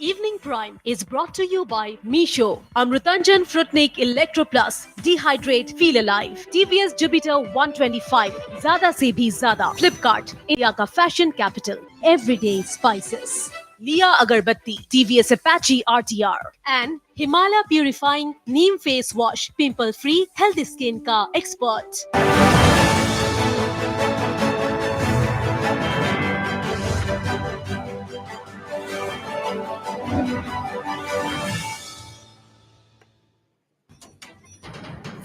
Evening Prime is brought to you by Misho, Amrutanjan Fruitnik Electro Plus, Dehydrate Feel Alive, TVS Jupiter 125, Zada Se Bhi Zada, Flipkart, India ka fashion capital, Everyday Spices, Leah Agarbatti, TVS Apache RTR, and Himalaya Purifying Neem Face Wash, Pimple Free Healthy Skin ka expert.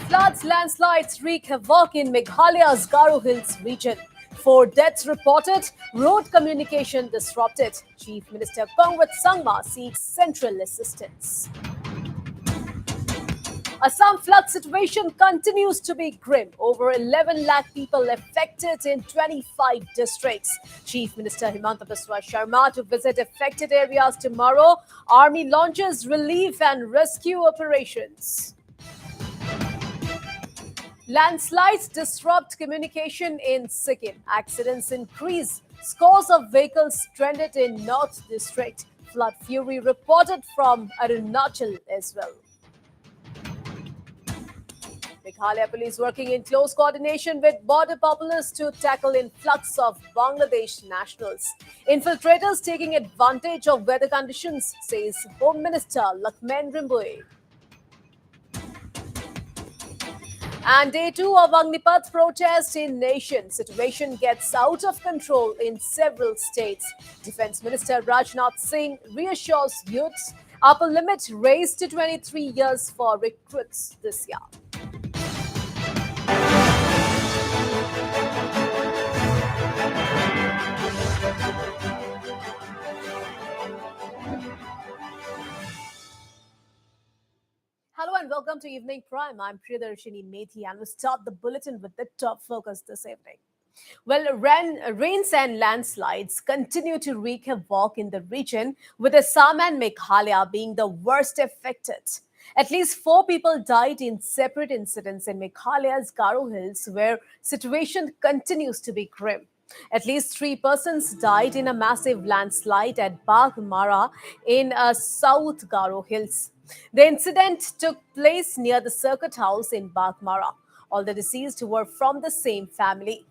Floods, landslides wreak havoc in Meghalaya's Garo Hills region. 4 deaths reported, road communication disrupted. Chief Minister Kongwat Sangma seeks central assistance. Assam flood situation continues to be grim. Over 11 lakh people affected in 25 districts. Chief Minister Himanta Biswa Sharma to visit affected areas tomorrow. Army launches relief and rescue operations. Landslides disrupt communication in Sikkim. Accidents increase. Scores of vehicles stranded in North District. Flood fury reported from Arunachal as well. Meghalaya police working in close coordination with border populists to tackle influx of Bangladesh nationals. Infiltrators taking advantage of weather conditions, says Home Minister Lakshman Rimboe. And day 2 of Agnipath protest in nation. Situation gets out of control in several states. Defense Minister Rajnath Singh reassures youths upper limit raised to 23 years for recruits this year. Hello and welcome to Evening Prime. I'm Priyadarshini Methi and we start the bulletin with the top focus this evening. Well, rains and landslides continue to wreak havoc in the region, with Assam and Meghalaya being the worst affected. At least 4 people died in separate incidents in Meghalaya's Garo Hills, where situation continues to be grim. At least 3 persons died in a massive landslide at Baghmara in South Garo Hills. The incident took place near the circuit house in Baghmara. All the deceased were from the same family.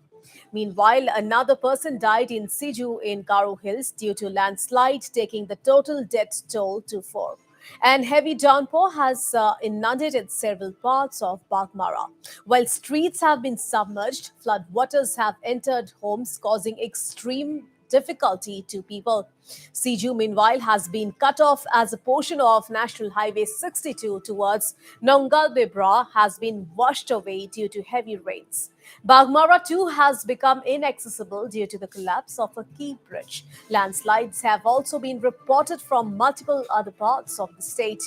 Meanwhile, another person died in Siju in Garo Hills due to landslide, taking the total death toll to 4. And heavy downpour has inundated several parts of Baghmara. While streets have been submerged, flood waters have entered homes, causing extreme difficulty to people. Siju, meanwhile, has been cut off as a portion of National Highway 62 towards Nongal-Bibra has been washed away due to heavy rains. Baghmara too has become inaccessible due to the collapse of a key bridge. Landslides have also been reported from multiple other parts of the state.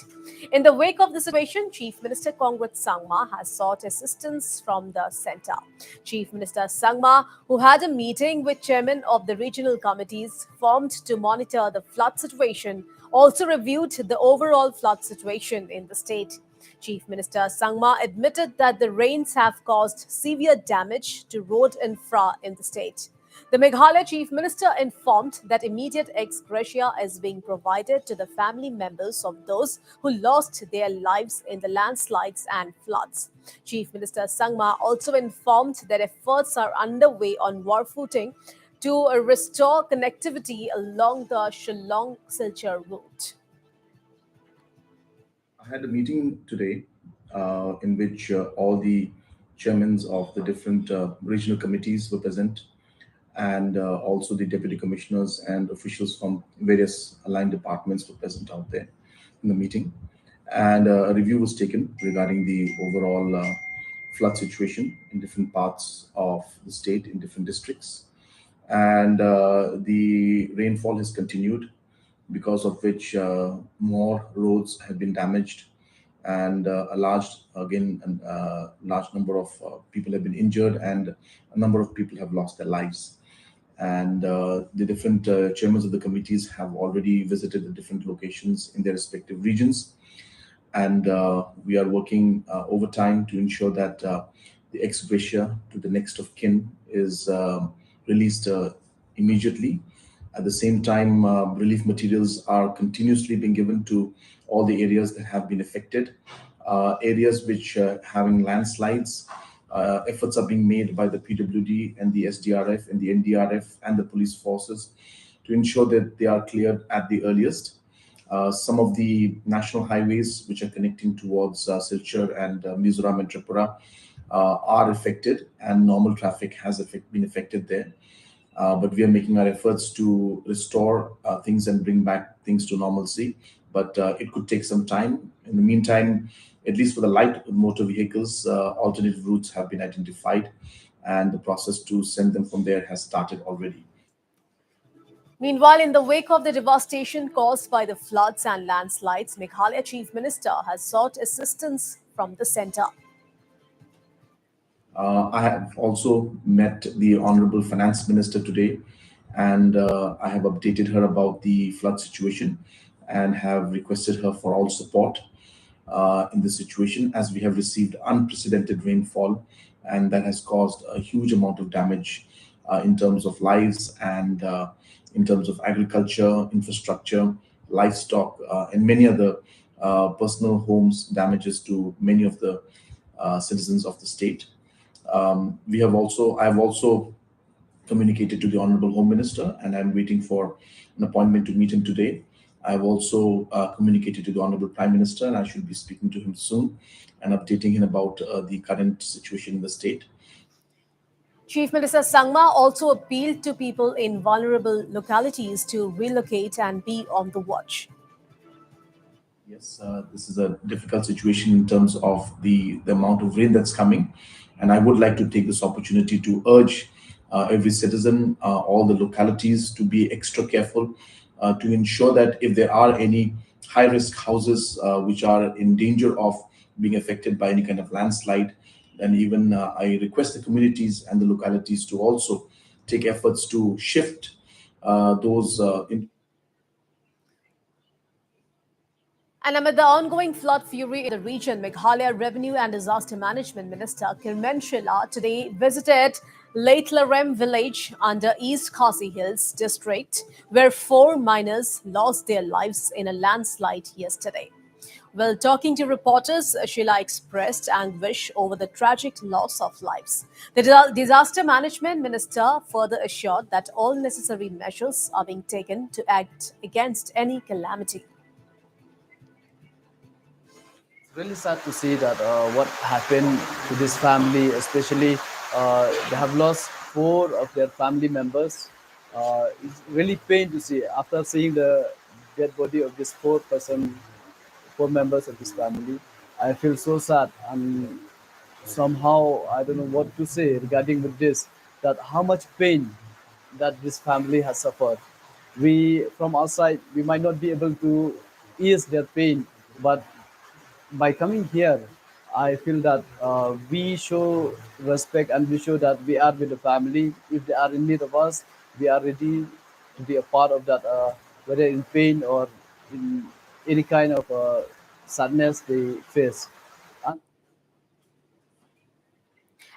In the wake of the situation, Chief Minister Kongwat Sangma has sought assistance from the centre. Chief Minister Sangma, who had a meeting with chairmen of the regional committees formed to monitor the flood situation, also reviewed the overall flood situation in the state. Chief Minister Sangma admitted that the rains have caused severe damage to road infra in the state. The Meghalaya Chief Minister informed that immediate ex gratia is being provided to the family members of those who lost their lives in the landslides and floods. Chief Minister Sangma also informed that efforts are underway on war footing to restore connectivity along the Shillong-Silchar route. I had a meeting today in which all the chairmen of the different regional committees were present, and also the deputy commissioners and officials from various aligned departments were present out there in the meeting. And a review was taken regarding the overall flood situation in different parts of the state, in different districts. And the rainfall has continued, because of which more roads have been damaged, and a large large number of people have been injured, and a number of people have lost their lives. And the different chairmen of the committees have already visited the different locations in their respective regions, and we are working overtime to ensure that the ex gratia to the next of kin is released immediately, At the same time, relief materials are continuously being given to all the areas that have been affected. Areas which having landslides, efforts are being made by the PWD and the SDRF and the NDRF and the police forces to ensure that they are cleared at the earliest. Some of the national highways which are connecting towards Silchar and Mizoram and Tripura are affected, and normal traffic has been affected there. But we are making our efforts to restore things and bring back things to normalcy. But it could take some time. In the meantime, at least for the light motor vehicles, alternative routes have been identified, and the process to send them from there has started already. Meanwhile, in the wake of the devastation caused by the floods and landslides, Meghalaya Chief Minister has sought assistance from the centre. I have also met the Honorable Finance Minister today, and I have updated her about the flood situation and have requested her for all support in this situation, as we have received unprecedented rainfall, and that has caused a huge amount of damage in terms of lives and in terms of agriculture, infrastructure, livestock, and many other personal homes, damages to many of the citizens of the state. I have also communicated to the Honorable Home Minister, and I'm waiting for an appointment to meet him today. I've also communicated to the Honorable Prime Minister, and I should be speaking to him soon and updating him about the current situation in the state. Chief Minister Sangma also appealed to people in vulnerable localities to relocate and be on the watch. Yes, this is a difficult situation in terms of the amount of rain that's coming. And I would like to take this opportunity to urge every citizen, all the localities, to be extra careful to ensure that if there are any high risk houses which are in danger of being affected by any kind of landslide, then even I request the communities and the localities to also take efforts to shift those And amid the ongoing flood fury in the region, Meghalaya Revenue and Disaster Management Minister Kirmen Shila today visited Laitlarem village under East Khasi Hills district, where four miners lost their lives in a landslide yesterday. While talking to reporters, Sheila expressed anguish over the tragic loss of lives. The disaster management minister further assured that all necessary measures are being taken to act against any calamity. Really sad to see that what happened to this family, especially they have lost four of their family members. It's really pain to see after seeing the dead body of this four members of this family. I feel so sad, and somehow I don't know what to say regarding with this. That how much pain that this family has suffered. We from outside we might not be able to ease their pain, but by coming here, I feel that we show respect and we show that we are with the family. If they are in need of us, we are ready to be a part of that, whether in pain or in any kind of sadness they face. And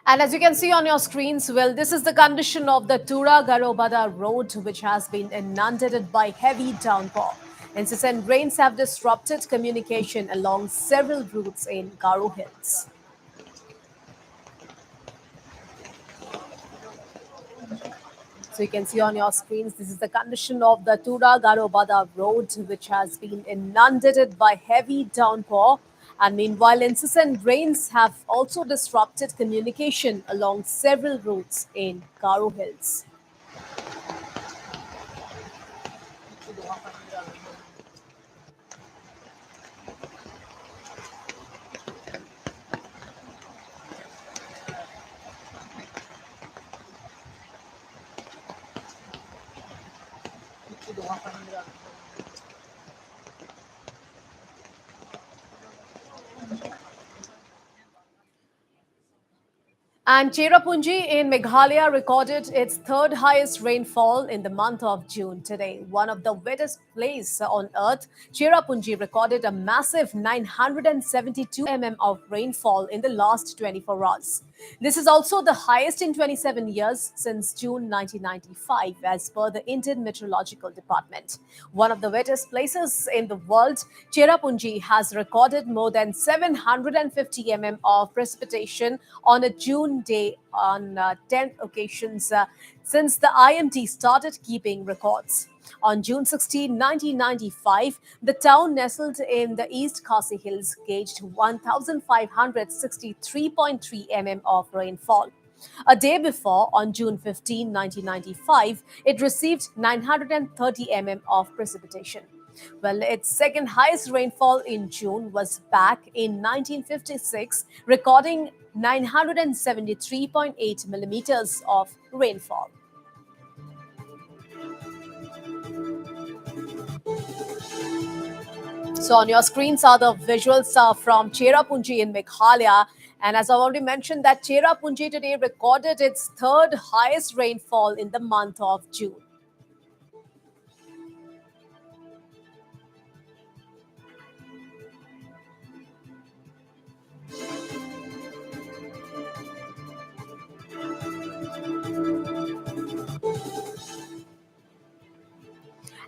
And as you can see on your screens, well, this is the condition of the Tura Garobada road, which has been inundated by heavy downpour. Incessant rains have disrupted communication along several routes in Garo Hills. So you can see on your screens, this is the condition of the Tura Garobada road, which has been inundated by heavy downpour. And meanwhile, incessant rains have also disrupted communication along several routes in Garo Hills. And Cherrapunji in Meghalaya recorded its third highest rainfall in the month of June today. One of the wettest places on earth, Cherrapunji recorded a massive 972 mm of rainfall in the last 24 hours. This is also the highest in 27 years since June 1995, as per the Indian Meteorological Department. One of the wettest places in the world, Cherrapunji has recorded more than 750 mm of precipitation on a June day on 10 occasions since the IMD started keeping records. On June 16, 1995, the town nestled in the East Khasi Hills gauged 1,563.3 mm of rainfall. A day before, on June 15, 1995, it received 930 mm of precipitation. Well, its second highest rainfall in June was back in 1956, recording 973.8 millimeters of rainfall. So on your screens are the visuals from Cherrapunji in Meghalaya. And as I've already mentioned, that Cherrapunji today recorded its third highest rainfall in the month of June.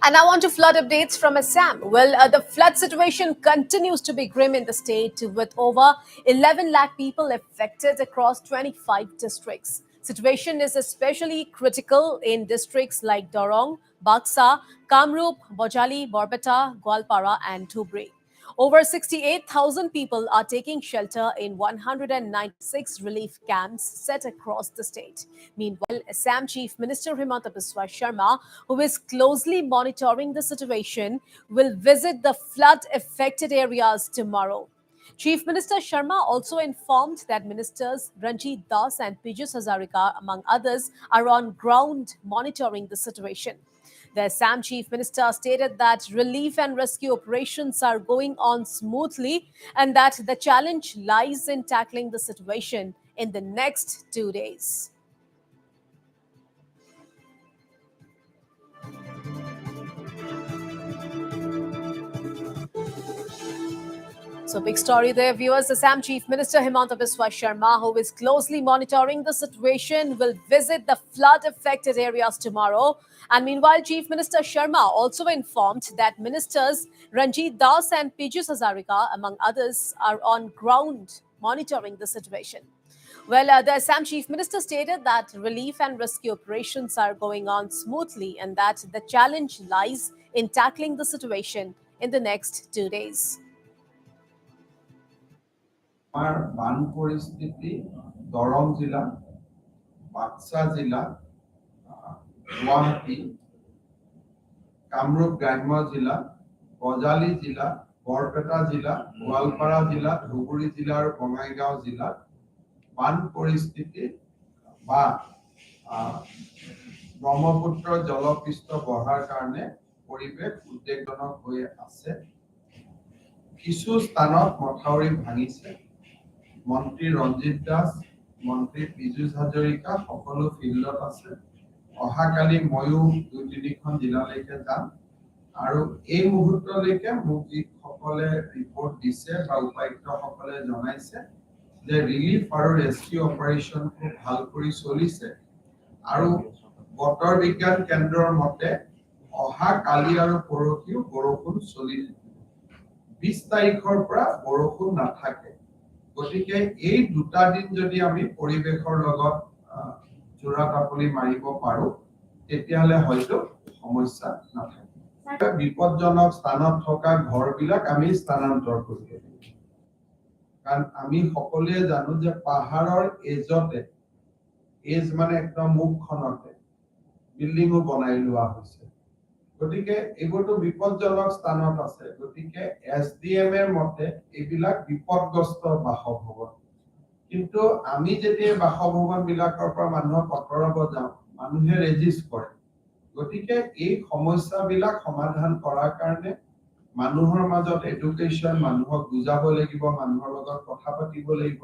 And now on to flood updates from Assam. Well, the flood situation continues to be grim in the state, with over 11 lakh people affected across 25 districts. Situation is especially critical in districts like Dorong, Baksa, Kamrup, Bojali, Borbeta, Gwalpara, and Dhubri. Over 68,000 people are taking shelter in 196 relief camps set across the state. Meanwhile, Assam Chief Minister Himanta Biswa Sharma, who is closely monitoring the situation, will visit the flood affected areas tomorrow. Chief Minister Sharma also informed that Ministers Ranjit Das and Pijus Hazarika, among others, are on ground monitoring the situation. The Assam Chief Minister stated that relief and rescue operations are going on smoothly and that the challenge lies in tackling the situation in the next 2 days. So, big story there, viewers. Assam Chief Minister Himanta Biswa Sharma, who is closely monitoring the situation, will visit the flood affected areas tomorrow. And meanwhile, Chief Minister Sharma also informed that Ministers Ranjit Das and Pijus Hazarika, among others, are on ground monitoring the situation. Well, the Assam Chief Minister stated that relief and rescue operations are going on smoothly and that the challenge lies in tackling the situation in the next 2 days. আমাৰ বান পৰিস্থিতি দৰং জিলা, বাক্সা জিলা, গুৱাহাটী, কামৰূপ গ্ৰাম্য জিলা, বজালী জিলা, বৰপেটা জিলা, গোৱালপাৰা জিলা, ধুবুৰী জিলা আৰু বঙাইগাঁও জিলাত বান পৰিস্থিতি বা ব্ৰহ্মপুত্ৰ জলপৃষ্ঠ বঢ়াৰ কাৰণে পৰিৱেশ উদ্বেগজনক হৈ আছে। কিছু স্থানত মথাউৰি ভাঙিছে। মন্ত্ৰী ৰঞ্জিত দাস, মন্ত্ৰী পীযুষ হাজৰিকা সকলো ফিল্ডত আছে। অহাকালি ময়ো 2-3খন জিলালৈকে যাম আৰু এই মুহূৰ্তলৈকে মোক যিসকলে ৰিপৰ্ট দিছে বা উপায়ুক্তসকলে জনাইছে যে ৰিলিফ আৰু ৰেস্কিউ অপাৰেশ্যন খুব ভাল কৰি চলিছে আৰু বতৰ বিজ্ঞান কেন্দ্ৰৰ মতে অহা কালি আৰু পৰহিও বৰষুণ চলি থাকিব। 20 তাৰিখৰ পৰা বৰষুণ নাথাকে। গতিকে এই দুটা দিন যদি আমি পৰিৱেশৰ লগত জোৰা তাপলি মাৰিব পাৰো তেতিয়াহলে হয়তো সমস্যা নাথাকে। বিপদজনক স্থানত থকা ঘৰবিলাক আমি স্থানান্তৰ কৰিব লাগিব। কাৰণ আমি সকলোৱে জানো যে পাহাৰৰ এজতে এজ মানে একদম মুখখনতে বিল্ডিংও বনাই লোৱা হৈছে। গতিকে এইবোৰতো বিপদজনক স্থানত আছে। গতিকে SDM এর মতে এইবিলাক বিপদগ্ৰস্ত বাসভৱন। কিন্তু আমি যেতিয়া বাসভৱন বিলাকৰ পৰা মানুহক আঁতৰাব যাওঁ মানুহে ৰেজিষ্ট কৰে। গতিকে এই সমস্যাবিলাক সমাধান কৰাৰ কাৰণে মানুহৰ মাজত এডুকেশ্যন, মানুহক বুজাব লাগিব, মানুহৰ লগত কথা পাতিব লাগিব।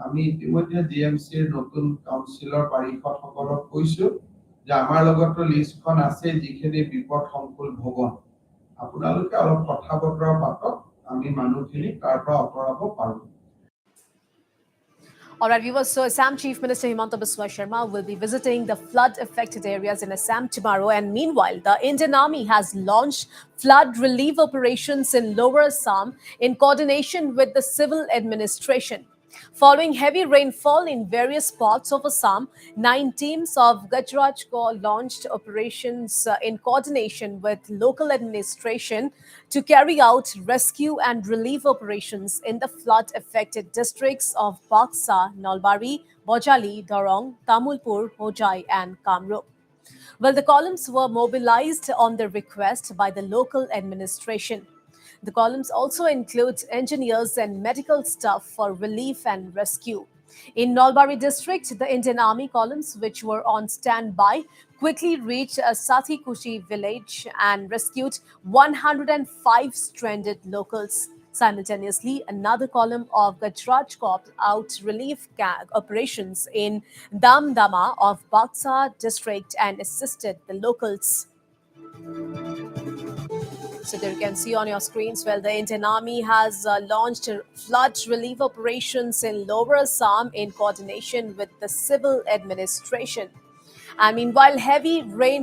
আমি ইতিমধ্যে GMCৰ নতুন কাউন্সিলৰ পাৰিষদসকলক কৈছো যে আমাৰ লগতো লিষ্টখন আছে যিখিনি বিপদ সংকুল ভৱন। আপোনালোকে অলপ কথা বতৰা পাতক, আমি মানুহখিনি তাৰ পৰা আঁতৰাব পাৰো। All right, viewers. So, Assam Chief Minister Himanta Biswa Sharma will be visiting the flood-affected areas in Assam tomorrow. And meanwhile, the Indian Army has launched flood relief operations in Lower Assam in coordination with the civil administration. Following heavy rainfall in various parts of Assam, 9 teams of Gajraj Corps launched operations in coordination with local administration to carry out rescue and relief operations in the flood affected districts of Baksa, Nalbari, Bojali, Dorong, Tamulpur, Hojai, and Kamrup. Well, the columns were mobilized on the request by the local administration. The columns also include engineers and medical staff for relief and rescue. In Nalbari district, the Indian Army columns, which were on standby, quickly reached a Satikushi village and rescued 105 stranded locals. Simultaneously, another column of Gajraj Corps out relief operations in Damdama of Baksa district and assisted the locals. So there you can see on your screens, well, the Indian Army has launched flood relief operations in Lower Assam in coordination with the civil administration. And meanwhile,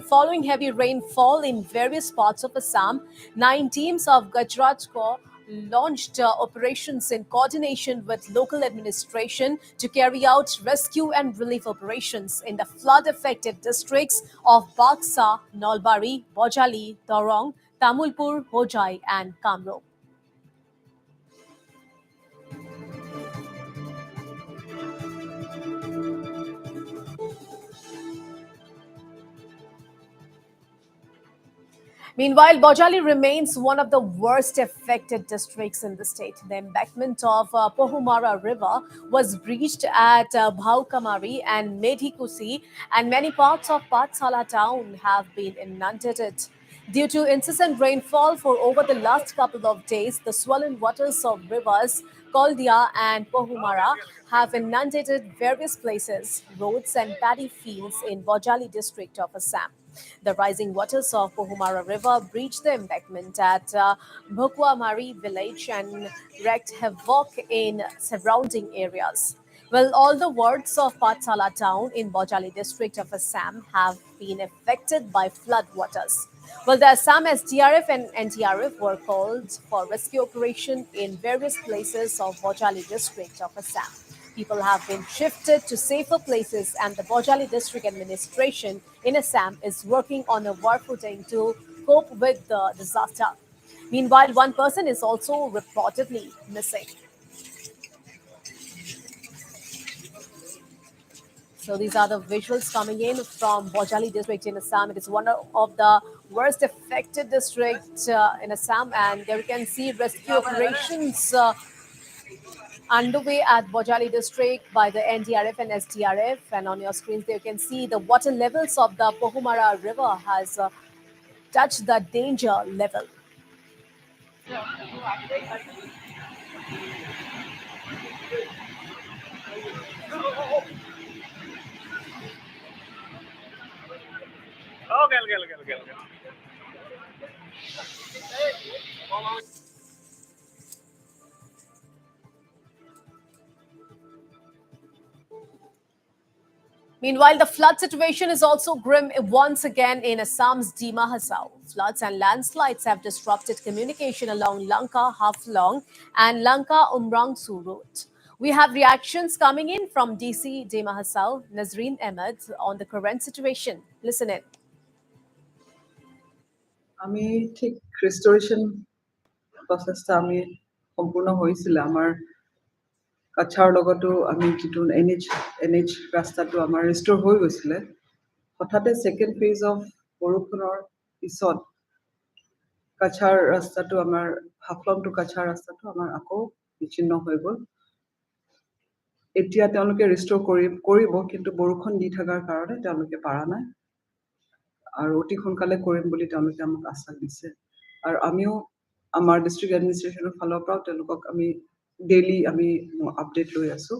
following heavy rainfall in various parts of Assam, 9 teams of Gajraj Corps launched operations in coordination with local administration to carry out rescue and relief operations in the flood-affected districts of Baksa, Nalbari, Bojali, Dorong, Tamulpur, Hojai, and Kamrup. Meanwhile, Bojali remains one of the worst affected districts in the state. The embankment of Pohumara River was breached at Bhaukamari and Medhikusi, and many parts of Patsala town have been inundated. Due to incessant rainfall for over the last couple of days, the swollen waters of rivers Koldia and Pohumara have inundated various places, roads, and paddy fields in Bojali district of Assam. The rising waters of Pohumara River breached the embankment at Bhukwamari village and wreaked havoc in surrounding areas. Well, all the wards of Patsala town in Bojali district of Assam have been affected by flood waters. Well, the Assam SDRF and NDRF were called for rescue operation in various places of Bojali district of Assam. People have been shifted to safer places, and the Bojali district administration in Assam is working on a war footing to cope with the disaster. Meanwhile, one person is also reportedly missing. So these are the visuals coming in from Bojali district in Assam. It is one of the worst affected districts in Assam, and there you can see rescue operations underway at Bojali district by the NDRF and SDRF. And on your screens, there you can see the water levels of the Pohumara River has touched the danger level. Meanwhile, the flood situation is also grim once again in Assam's Dima Hasao. Floods and landslides have disrupted communication along Lanka Haflong and Lanka Umrangsu route. We have reactions coming in from DC Dima Hasao, Nazreen Ahmed on the current situation. Listen in. আমি ঠিক ৰিষ্টৰেশ্যন প্ৰচেষ্টা আমি সম্পূৰ্ণ হৈছিলে আমাৰ কাছাৰ লগতো আমি যিটো এন এইচ ৰাস্তাটো আমাৰ ৰিষ্ট'ৰ হৈ গৈছিলে হঠাতে ছেকেণ্ড ফেজ অফ বৰষুণৰ পিছত কাছাৰ ৰাস্তাটো আমাৰ হাফলং টু কাছাৰ ৰাস্তাটো আমাৰ আকৌ বিচ্ছিন্ন হৈ গ'ল এতিয়া তেওঁলোকে ৰিষ্ট'ৰ কৰিব কিন্তু বৰষুণ দি থকাৰ কাৰণে তেওঁলোকে পাৰা নাই আৰু অতি সোনকালে কৰিম বুলি তেওঁলোকে আমাক আশ্বাস দিছে আৰু আমিও আমাৰ ডিষ্ট্ৰিক্ট এডমিনিষ্ট্ৰেশ্যনৰ ফালৰ পৰাও তেওঁলোকক আমি ডেইলি আমি আপডেট লৈ আছো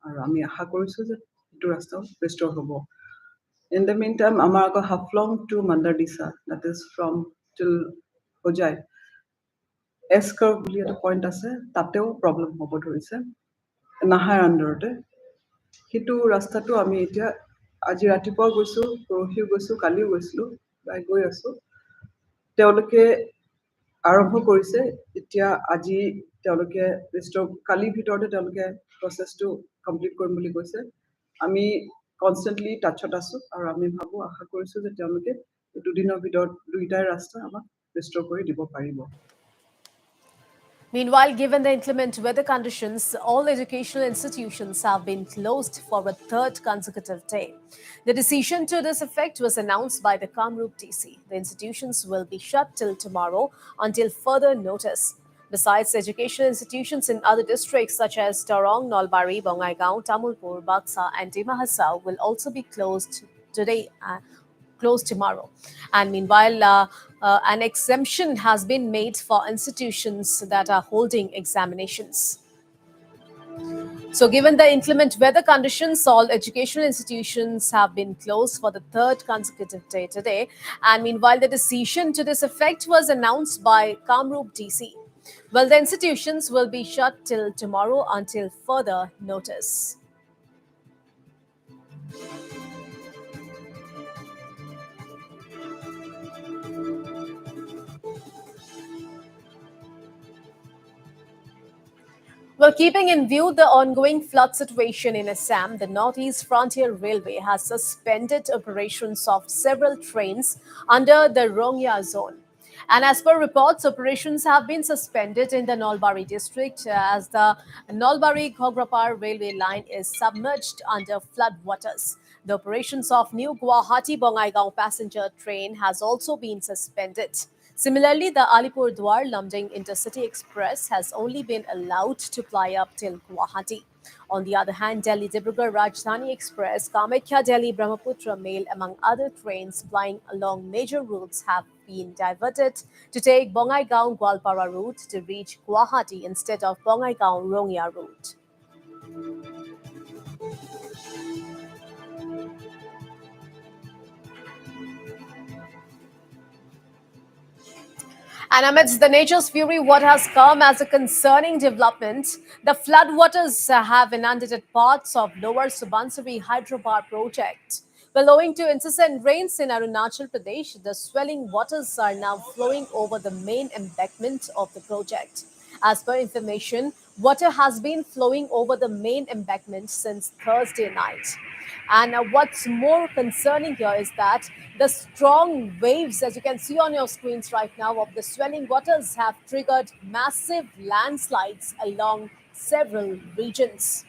আৰু আমি আশা কৰিছো যে এইটো ৰাস্তাও ৰিষ্ট'ৰ হ'ব ইন দ্য মেইন টাইম আমাৰ আকৌ Haflong to Mandardisa that is from till Hojai S curve বুলি এটা পইণ্ট আছে তাতেও প্ৰব্লেম হ'ব ধৰিছে নাহাৰ আণ্ডাৰতে সেইটো ৰাস্তাটো আমি এতিয়া আজি ৰাতিপুৱাও গৈছোঁ, পৰহিও গৈছোঁ, কালিও গৈছিলোঁ, গৈ আছোঁ। তেওঁলোকে আৰম্ভ কৰিছে। এতিয়া আজি তেওঁলোকে কালিৰ ভিতৰতে তেওঁলোকে প্ৰচেছটো কমপ্লিট কৰিম বুলি কৈছে। আমি কনষ্টেণ্টলি টাচত আছোঁ আৰু আমি আশা কৰিছোঁ যে তেওঁলোকে দুদিনৰ ভিতৰত দুইটাই ৰাস্তা আমাক ৰিষ্ট'ৰ কৰি দিব পাৰিব। Meanwhile, given the inclement weather conditions, all educational institutions have been closed for a third consecutive day. The decision to this effect was announced by the Kamrup TC. The institutions will be shut till tomorrow until further notice. Besides, educational institutions in other districts such as Tarong, Nolbari, Bongaigaon, Tamulpur, Baksa, and Dima Hasao will also be closed today. Close tomorrow. And meanwhile, an exemption has been made for institutions that are holding examinations. So, given the inclement weather conditions, all educational institutions have been closed for the third consecutive day today. And meanwhile, the decision to this effect was announced by Kamrup DC. Well, the institutions will be shut till tomorrow until further notice. Well, keeping in view the ongoing flood situation in Assam, the Northeast Frontier Railway has suspended operations of several trains under the Rongya zone. And as per reports, operations have been suspended in the Nolbari district as the Nolbari Gograpar railway line is submerged under flood waters. The operations of new Guwahati Bongaigaon passenger train has also been suspended. Similarly, the Alipurduar Lumding Intercity Express has only been allowed to ply up till Guwahati. On the other hand, Delhi Dibrugarh Rajdhani Express, Kamakya Delhi Brahmaputra Mail, among other trains plying along major routes, have been diverted to take Bongaigaon Gwalpara route to reach Guwahati instead of Bongaigaon Rongya route. And amidst the nature's fury, what has come as a concerning development, the floodwaters have inundated parts of Lower Subansiri Hydropower project. Well, owing to incessant rains in Arunachal Pradesh, the swelling waters are now flowing over the main embankment of the project. As per information, water has been flowing over the main embankment since Thursday night. And what's more concerning here is that the strong waves, as you can see on your screens right now, of the swelling waters have triggered massive landslides along several regions.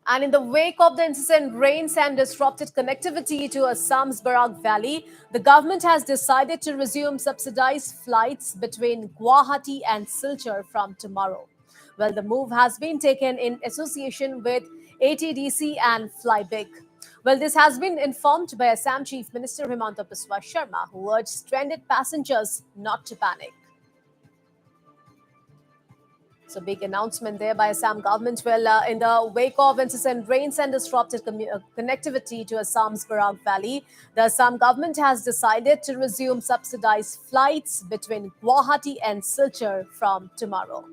And in the wake of the incessant rains and disrupted connectivity to Assam's Barak Valley, the government has decided to resume subsidized flights between Guwahati and Silchar from tomorrow. Well, the move has been taken in association with ATDC and Flybig. Well, this has been informed by Assam Chief Minister Himanta Biswa Sharma, who urged stranded passengers not to panic. So, big announcement there by Assam government. Well, in the wake of incessant rains and disrupted connectivity to Assam's Barak Valley, the Assam government has decided to resume subsidized flights between Guwahati and Silchar from tomorrow.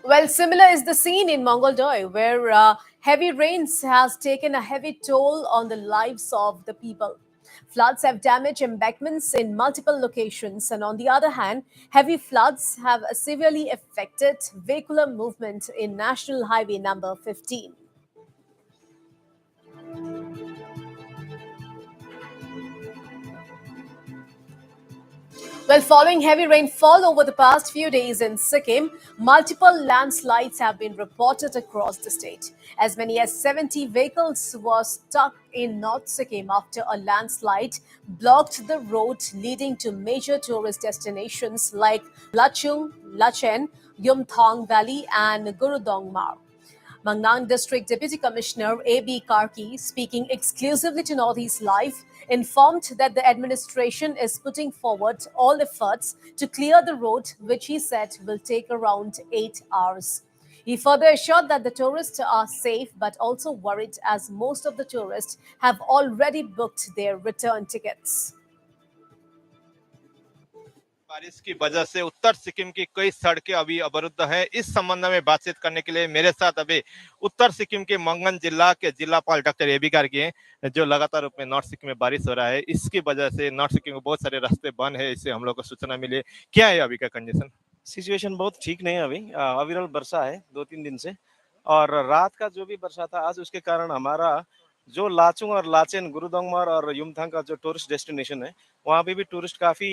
Well, similar is the scene in Mongoldoy, where heavy rains has taken a heavy toll on the lives of the people. Floods have damaged embankments in multiple locations, and on the other hand, heavy floods have severely affected vehicular movement in National Highway number 15. Well, following heavy rainfall over the past few days in Sikkim, multiple landslides have been reported across the state. As many as 70 vehicles were stuck in North Sikkim after a landslide blocked the road leading to major tourist destinations like Lachung, Lachen, Yumthong Valley, and Gurudongmar. Mangnang District Deputy Commissioner A.B. Karki, speaking exclusively to Northeast Live, informed that the administration is putting forward all efforts to clear the road, which he said will take around 8 hours. He further assured that the tourists are safe but also worried as most of the tourists have already booked their return tickets. बारिश की वजह से उत्तर सिक्किम की कई सड़कें अभी अवरुद्ध हैं। इस संबंध में बातचीत करने के लिए मेरे साथ अभी उत्तर सिक्किम के मंगन जिला के जिलापाल डॉक्टर एबी गार्गी हैं, जो लगातार रूप में नॉर्थ सिक्किम में बारिश हो रहा है। इसकी वजह से नॉर्थ सिक्किम में बहुत सारे रास्ते बंद है, इससे हम लोग को सूचना मिली है। क्या है अभी का कंडीशन? सिचुएशन बहुत ठीक नहीं है अभी। अविरल वर्षा है 2-3 दिन से, और रात का जो भी वर्षा था आज, उसके कारण हमारा जो लाचुंग और लाचेन, गुरुदोंगमर और युमथांग का जो टूरिस्ट डेस्टिनेशन है, वहाँ पे भी टूरिस्ट काफ़ी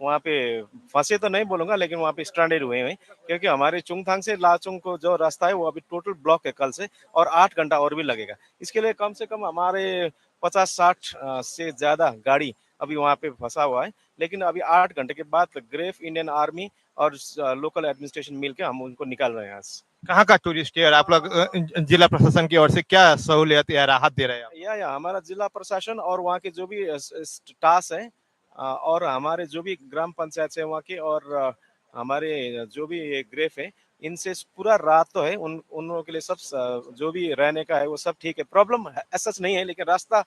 वहाँ पे फंसे तो नहीं बोलूँगा, लेकिन वहाँ पे स्ट्रैंडेड हुए हैं, क्योंकि हमारे चुंगथांग से लाचुंग को जो रास्ता है वो अभी टोटल ब्लॉक है कल से, और 8 घंटा और भी लगेगा। इसके लिए कम से कम हमारे 50-60 से ज़्यादा गाड़ी अभी वहाँ पे फंसा हुआ है। लेकिन अभी 8 घंटे के बाद ग्रेफ इंडियन आर्मी और लोकल एडमिनिस्ट्रेशन मिलकर हम उनको निकाल रहे हैं आज। कहाँ का टूरिस्ट है और आप लोग जिला प्रशासन की ओर से क्या सहूलियत या राहत दे रहे हैं? या हमारा जिला प्रशासन और वहाँ के जो भी टास्क है, और हमारे जो भी ग्राम पंचायत है वहाँ के, और हमारे जो भी ग्रेफ है, इनसे पूरा रात तो है, उन लोगों के लिए सब जो भी रहने का है वो सब ठीक है। प्रॉब्लम ऐसा नहीं है, लेकिन रास्ता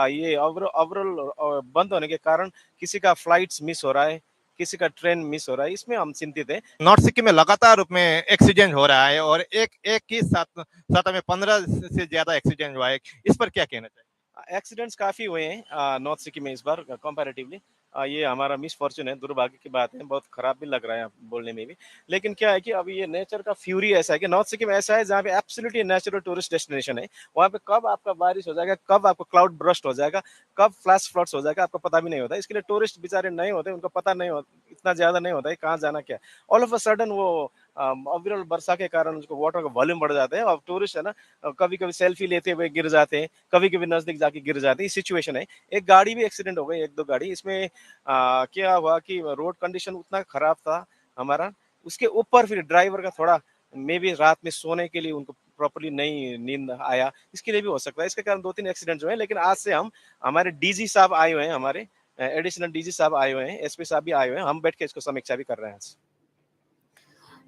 ये ओवरऑल बंद होने के कारण किसी का फ्लाइट्स मिस हो रहा है, किसी का ट्रेन मिस हो रहा है, इसमें हम चिंतित हैं। नॉर्थ सिक्किम में लगातार रूप में एक्सीडेंट हो रहा है और एक ही साथ साथ में 15 से ज्यादा एक्सीडेंट हुआ है। इस पर क्या कहना चाहिए? एक्सीडेंट्स काफ़ी हुए हैं नॉर्थ सिक्किम में इस बार कंपैरेटिवली। ये हमारा मिसफॉर्चून है, दुर्भाग्य की बात है, बहुत खराब भी लग रहा है बोलने में भी। लेकिन क्या है कि अभी ये नेचर का फ्यूरी ऐसा है कि नॉर्थ सिक्किम ऐसा है जहाँ पे एब्सोल्युटली नेचुरल टूरिस्ट डेस्टिनेशन है। वहाँ पे कब आपका बारिश हो जाएगा, कब आपको क्लाउड ब्रस्ट हो जाएगा, कब फ्लैश फ्लड्स हो जाएगा, आपको पता भी नहीं होता। इसके लिए टूरिस्ट बेचारे नहीं होते, उनको पता नहीं होता, इतना ज़्यादा नहीं होता है कहाँ जाना क्या। ऑल ऑफ अ सडन वो अविरल वर्षा के कारण उसको वाटर का वॉल्यूम बढ़ जाता है, और टूरिस्ट है ना, कभी कभी सेल्फी लेते हुए गिर जाते हैं, कभी कभी नजदीक जाके गिर जाते हैं। सिचुएशन है। एक गाड़ी भी एक्सीडेंट हो गई, 1-2 गाड़ी। इसमें क्या हुआ कि रोड कंडीशन उतना खराब था हमारा, उसके ऊपर फिर ड्राइवर का थोड़ा मे बी रात में सोने के लिए उनको प्रॉपर्ली नहीं नींद आया, इसके लिए भी हो सकता है। इसके कारण 2-3 एक्सीडेंट हुए हैं। लेकिन आज से हम, हमारे डीजी साहब आए हुए हैं, हमारे एडिशनल डीजी साहब आए हुए हैं, एसपी साहब भी आए हुए हैं, हम बैठ के इसको समीक्षा भी कर रहे हैं आज।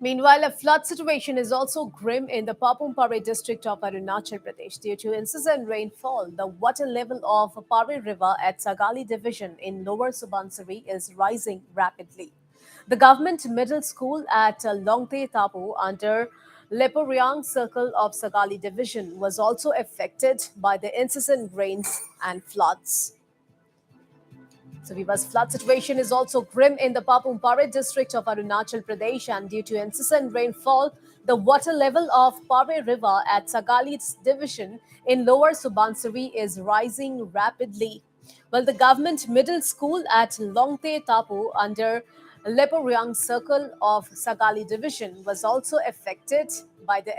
Meanwhile, a flood situation is also grim in the Papumpare district of Arunachal Pradesh. Due to incessant rainfall, the water level of Pare River at Sagali division in Lower Subansiri is rising rapidly. The government middle school at Longte Tapu under Leporiang circle of Sagali division was also affected by the incessant rains and floods. So, Viva's flood situation is also grim in the Papumpare district of Arunachal Pradesh, and due to incessant rainfall, the water level of Pare River at Sagali's division in Lower Subansiri is rising rapidly. Well, the government middle school at Longte Tapu under Leporiang circle of Sagali division was also affected by the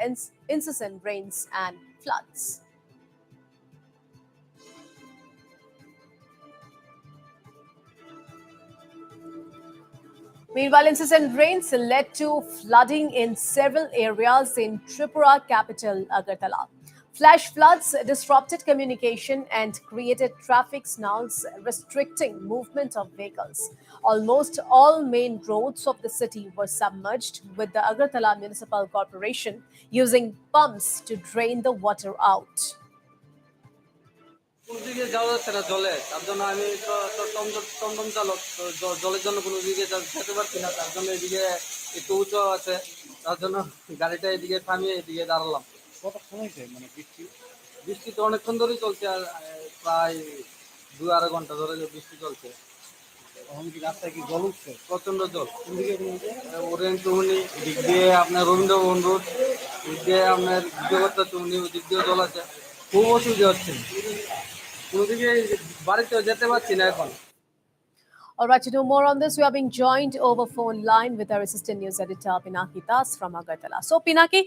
incessant rains and floods. Meanwhile, incessant rains led to flooding in several areas in Tripura capital Agartala. Flash floods disrupted communication and created traffic snarls, restricting movement of vehicles. Almost all main roads of the city were submerged, with the Agartala Municipal Corporation using pumps to drain the water out. কোন দিকে যাওয়া যাচ্ছে না জলে, তার জন্য আমি তো টমটম চালক, তো জলের জন্য কোনো দিকে যেতে পারছি না, তার জন্য এদিকে একটু উঁচু আছে, তার জন্য গাড়িটা এদিকে থামিয়ে এদিকে দাঁড়ালাম। কত সময় মানে বৃষ্টি তো অনেকক্ষণ ধরেই চলছে, আর প্রায় 2-2.5 ঘন্টা ধরে বৃষ্টি চলছে। এখন কি রাস্তায় কি জল উঠছে? প্রচন্ড জল। কোন দিকে? ওরেন চৌমনি দিক দিয়ে আপনার রবীন্দ্র ভবন রোড, দিক দিয়ে আপনার বিজয়বর্তা চৌমনি, ওই দিক দিয়েও জল আছে। খুব অসুবিধা হচ্ছে, কোনো দিকে বাড়িতেও যেতে পারছি না এখন। All right, to know more on this, we are being joined over phone line with our assistant news editor Pinaki Das from Agartala. So, Pinaki,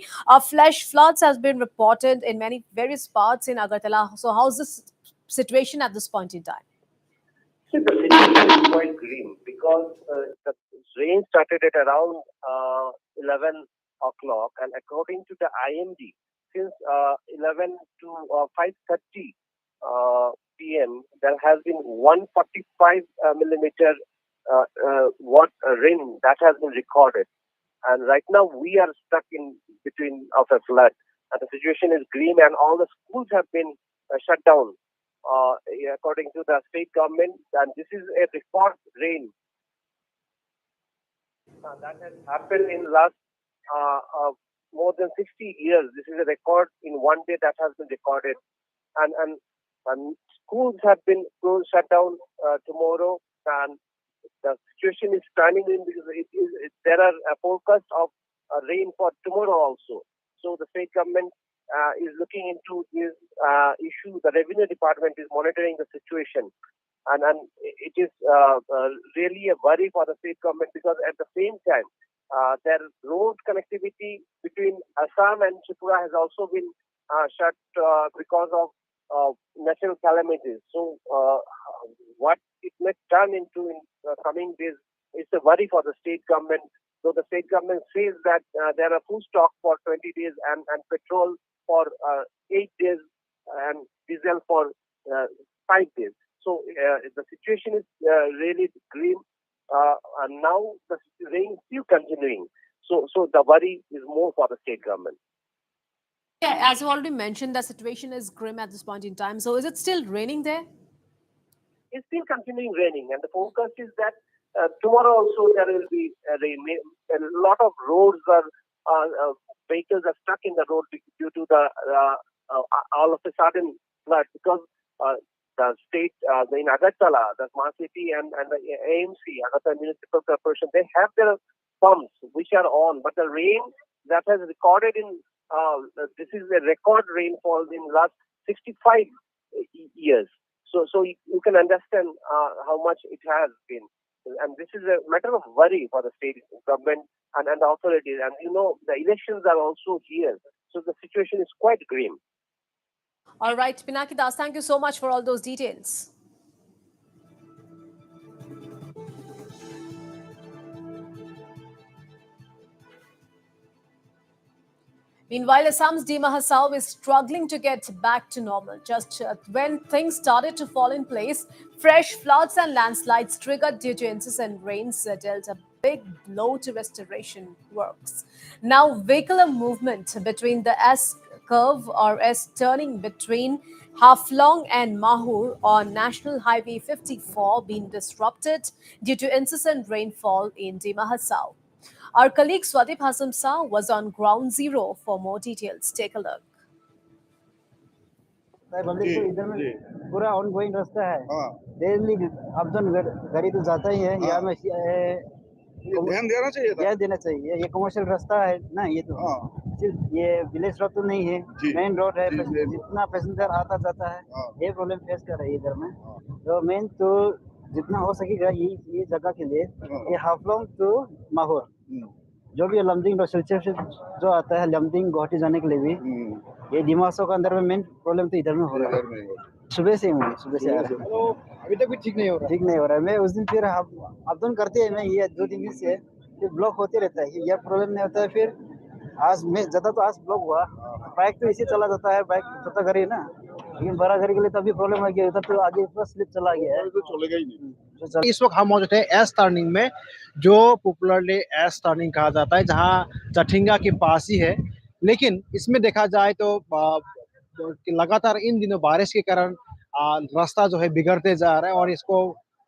flash floods has been reported in many various parts in Agartala. So, how's this situation at this point in time? See, the situation is quite grim because the rain started at around 11 o'clock, and according to the IMD, since 11 to 5:30 p.m., there has been 145 millimeter what rain that has been recorded. And right now we are stuck in between of a flood, and the situation is grim, and all the schools have been shut down, according to the state government. And this is a record rain that has happened in last more than 60 years. This is a record in one day that has been recorded, and schools have been closed, shut down tomorrow, and the situation is turning in because there are a forecast of rain for tomorrow also. So the state government is looking into this issue. The revenue department is monitoring the situation, and it is really a worry for the state government, because at the same time their road connectivity between Assam and Tripura has also been shut because of natural calamities. So what it may turn into in coming days is a worry for the state government. So the state government says that there are food stock for 20 days and petrol for 8 days and diesel for 5 days. So the situation is really grim, and now the rain is still continuing. So the worry is more for the state government. Yeah, as you already mentioned, the situation is grim at this point in time. So is it still raining there? It's still continuing raining, and the forecast is that tomorrow also there will be rain. A lot of roads vehicles are stuck in the road due to the all of a sudden flood, because the state in Agartala, the smart city, and the AMC, Agartala Municipal Corporation, they have their pumps which are on, but the rain that has recorded in this is a record rainfall in last 65 years. So you can understand how much it has been, and this is a matter of worry for the state government and the authorities. And the elections are also here, so the situation is quite grim. All right, Pinaki Das, thank you so much for all those details. Meanwhile, Assam's Dima Hasao is struggling to get back to normal. Just when things started to fall in place, fresh floods and landslides triggered due to incessant rains dealt a big blow to restoration works. Now, vehicular movement between the S curve or S turning between Haflong and Mahur on National Highway 54 being disrupted due to incessant rainfall in Dima Hasao. Our colleague Swadip Hasamsa was on ground zero for more details. Take a look. Public तो इधर में पूरा on going रास्ता है daily up down गाड़ी तो जाता ही है यहाँ में ध्यान देना चाहिए ये कमर्शियल रास्ता है ना ये तो सिर्फ ये विलेज रोड तो नहीं है मेन रोड है जितना पैसेंजर आता जाता है ये प्रॉब्लम फेस कर रही है इधर में तो मेन तो जितना हो सकेगा ये जगह के लिए ये हाफलोंग टू माहौर जो भी लमडिंग सिलचर से जो आता है लमडिंग गुवाहाटी जाने के लिए भी ये दिमाग के अंदर में मेन प्रॉब्लम तो इधर में हो रहा है सुबह से आ रहा है अभी तक भी ठीक नहीं हो रहा है मैं उस दिन फिर अप डाउन करते हैं मैं ये 2-3 दिन से फिर ब्लॉक होते रहता है ये प्रॉब्लम नहीं होता है फिर आज मैं ज्यादा तो आज ब्लॉक हुआ बाइक तो इसे चला जाता है बाइक छोटा गाड़ी है ना लेकिन बड़ा गाड़ी के लिए तभी प्रॉब्लम आ गया उधर तो आगे पूरा स्लिप चला गया है तो चलेगा ही नहीं इस वक्त हम मौजूद है एस टर्निंग में जो पॉपुलरली एस टर्निंग कहा जाता है जहां जठिंगा के पास ही है लेकिन इसमें देखा जाए तो लगातार इन दिनों बारिश के कारण रास्ता जो है बिगड़ते जा रहा है और इसको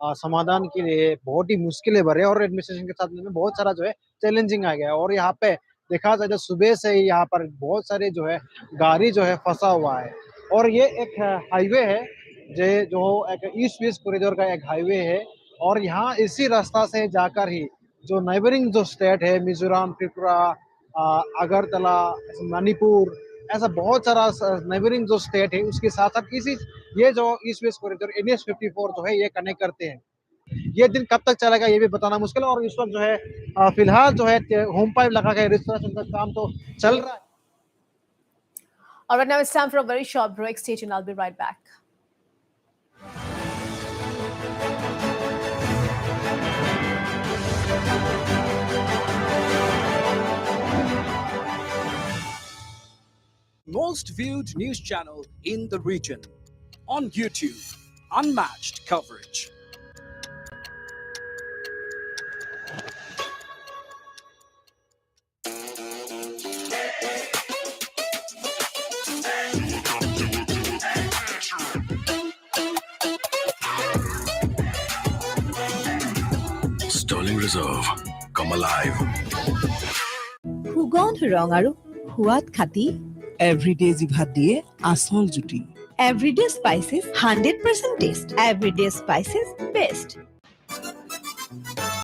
समाधान के लिए बहुत ही मुश्किलें भरे और एडमिनिस्ट्रेशन के साथ में बहुत सारा जो है चैलेंजिंग आ गया और यहाँ पे देखा जाए तो सुबह से ही यहाँ पर बहुत सारे जो है गाड़ी जो है फंसा हुआ है और ये एक हाईवे है जो एक ईस्ट वेस्ट कॉरिडोर का एक हाईवे है और यहाँ इसी रास्ता से जाकर ही जो नेबरिंग जो स्टेट है मिजोरम त्रिपुरा अगरतला मणिपुर ऐसा बहुत सारा नेबरिंग जो स्टेट है उसके साथ साथ इसी ये जो ईस्ट वेस्ट कॉरिडोर NH 54 जो है ये कनेक्ट करते हैं ये दिन कब तक चलेगा ये भी बताना मुश्किल है और इस वक्त जो है फिलहाल जो है होम पाइप लगा के रिस्टोरेशन का काम तो चल रहा है। All right, now it's time for a very short break. Stay tuned. I'll be right back. most viewed news channel in the region. On YouTube, unmatched coverage. Sterling Reserve, come alive. সুগন্ধ ৰং আৰু সোৱাদ খাতি everyday জিভাত দিয়ে আচল জুতি everyday spices 100% test everyday spices best